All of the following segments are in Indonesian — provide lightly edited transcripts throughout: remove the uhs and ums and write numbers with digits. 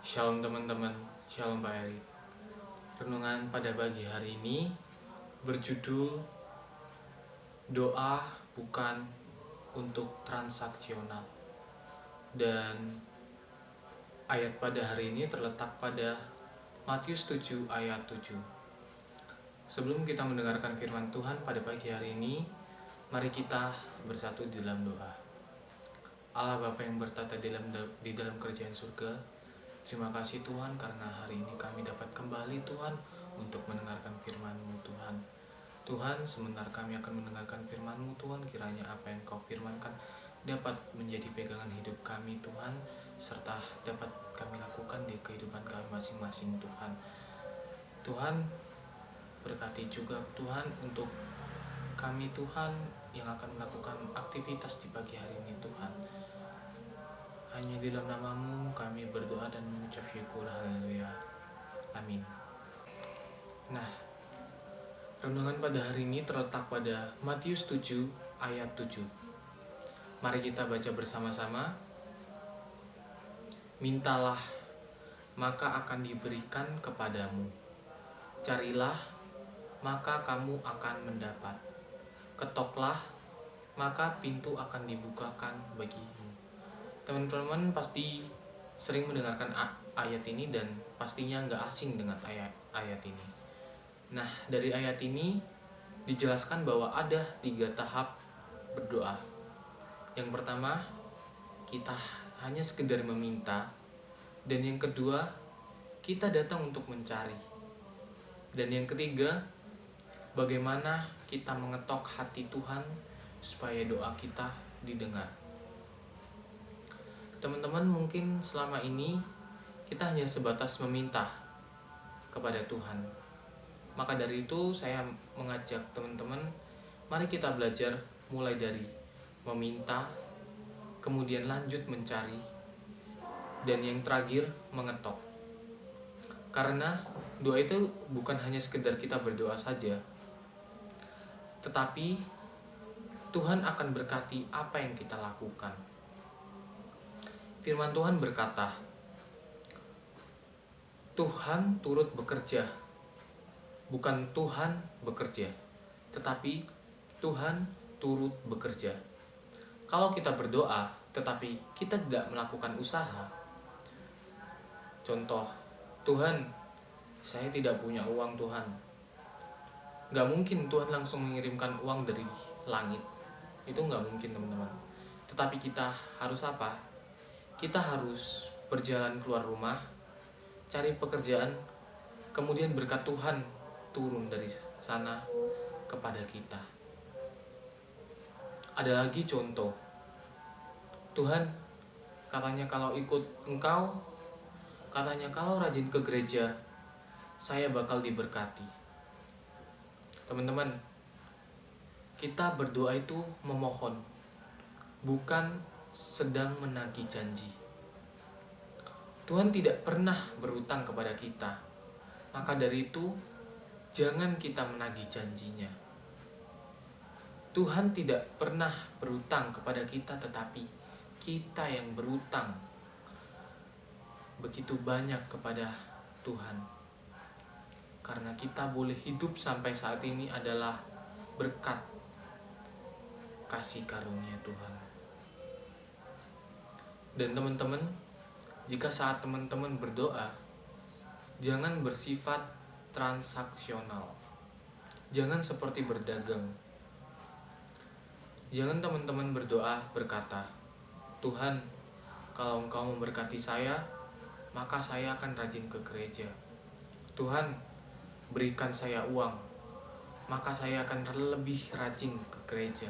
Shalom teman-teman, Shalom Pak Eri. Renungan pada pagi hari ini berjudul Doa Bukan Untuk Transaksional. Dan ayat pada hari ini terletak pada Matius 7 ayat 7. Sebelum kita mendengarkan firman Tuhan pada pagi hari ini, mari kita bersatu di dalam doa. Allah Bapa yang bertata di dalam kerajaan surga, terima kasih Tuhan karena hari ini kami dapat kembali Tuhan untuk mendengarkan firman-Mu Tuhan. Tuhan, sebentar kami akan mendengarkan firman-Mu Tuhan, kiranya apa yang Kau firmankan dapat menjadi pegangan hidup kami Tuhan, serta dapat kami lakukan di kehidupan kami masing-masing Tuhan. Tuhan, berkati juga Tuhan untuk kami Tuhan yang akan melakukan aktivitas di pagi hari ini Tuhan. Hanya di dalam nama-Mu kami berdoa dan mengucap syukur. Haleluya. Amin. Nah, renungan pada hari ini terletak pada Matius 7 ayat 7. Mari kita baca bersama-sama. Mintalah, maka akan diberikan kepadamu. Carilah, maka kamu akan mendapat. Ketoklah, maka pintu akan dibukakan bagimu. Teman-teman pasti sering mendengarkan ayat ini dan pastinya nggak asing dengan ayat ini. Nah, dari ayat ini dijelaskan bahwa ada 3 tahap berdoa. Yang pertama, kita hanya sekedar meminta. Dan yang kedua, kita datang untuk mencari. Dan yang ketiga, bagaimana kita mengetok hati Tuhan supaya doa kita didengar. Teman-teman, mungkin selama ini kita hanya sebatas meminta kepada Tuhan. Maka dari itu saya mengajak teman-teman, mari kita belajar mulai dari meminta, kemudian lanjut mencari, dan yang terakhir mengetok. Karena doa itu bukan hanya sekedar kita berdoa saja, tetapi Tuhan akan berkati apa yang kita lakukan. Firman Tuhan berkata, Tuhan turut bekerja, bukan Tuhan bekerja, tetapi Tuhan turut bekerja. Kalau kita berdoa, tetapi kita tidak melakukan usaha. Contoh, Tuhan, saya tidak punya uang Tuhan. Gak mungkin Tuhan langsung mengirimkan uang dari langit. Itu gak mungkin teman-teman. Tetapi kita harus apa? Kita harus berjalan keluar rumah, cari pekerjaan, kemudian berkat Tuhan turun dari sana kepada kita. Ada lagi contoh, Tuhan katanya kalau ikut Engkau, katanya kalau rajin ke gereja, saya bakal diberkati. Teman-teman, kita berdoa itu memohon, bukan sedang menagih janji. Tuhan tidak pernah berutang kepada kita. Maka dari itu, jangan kita menagih janjinya. Tuhan tidak pernah berutang kepada kita, tetapi kita yang berutang begitu banyak kepada Tuhan. Karena kita boleh hidup sampai saat ini adalah berkat kasih karunia Tuhan. Dan teman-teman, jika saat teman-teman berdoa, jangan bersifat transaksional. Jangan seperti berdagang. Jangan teman-teman berdoa berkata, Tuhan, kalau Engkau memberkati saya, maka saya akan rajin ke gereja. Tuhan, berikan saya uang, maka saya akan lebih rajin ke gereja.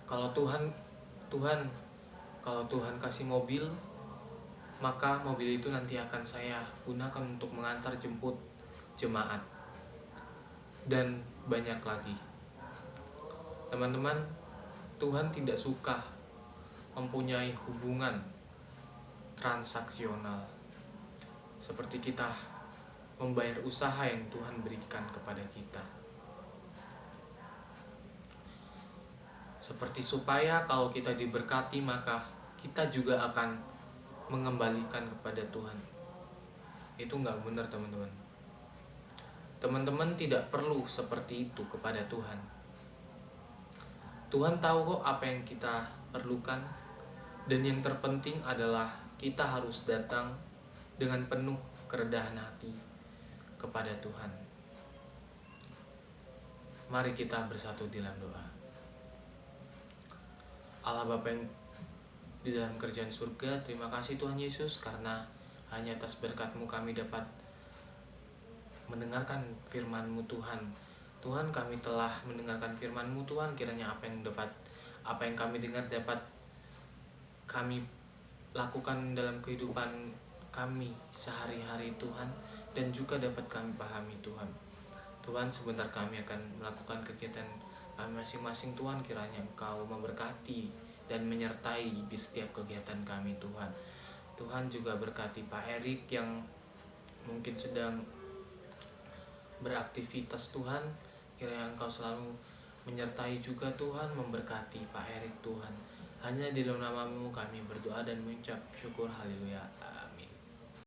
Kalau Tuhan kasih mobil, maka mobil itu nanti akan saya gunakan untuk mengantar jemput jemaat. Dan banyak lagi. Teman-teman, Tuhan tidak suka mempunyai hubungan transaksional. Seperti kita membayar usaha yang Tuhan berikan kepada kita. Seperti supaya kalau kita diberkati, maka kita juga akan mengembalikan kepada Tuhan. Itu nggak benar, teman-teman. Teman-teman tidak perlu seperti itu kepada Tuhan. Tuhan tahu kok apa yang kita perlukan, dan yang terpenting adalah kita harus datang dengan penuh kerendahan hati kepada Tuhan. Mari kita bersatu di dalam doa. Allah Bapa yang di dalam kerajaan surga, terima kasih Tuhan Yesus, karena hanya atas berkat-Mu kami dapat mendengarkan firman-Mu Tuhan. Tuhan, kami telah mendengarkan firman-Mu Tuhan, kiranya apa yang kami dengar dapat kami lakukan dalam kehidupan kami sehari-hari Tuhan, dan juga dapat kami pahami Tuhan. Tuhan, sebentar kami akan melakukan kegiatan kami masing-masing Tuhan, kiranya Engkau memberkati dan menyertai di setiap kegiatan kami Tuhan. Tuhan juga berkati Pak Erik yang mungkin sedang beraktivitas Tuhan, kiranya Engkau selalu menyertai juga Tuhan, memberkati Pak Erik Tuhan. Hanya di dalam nama-Mu kami berdoa dan mengucap syukur, haleluya, amin.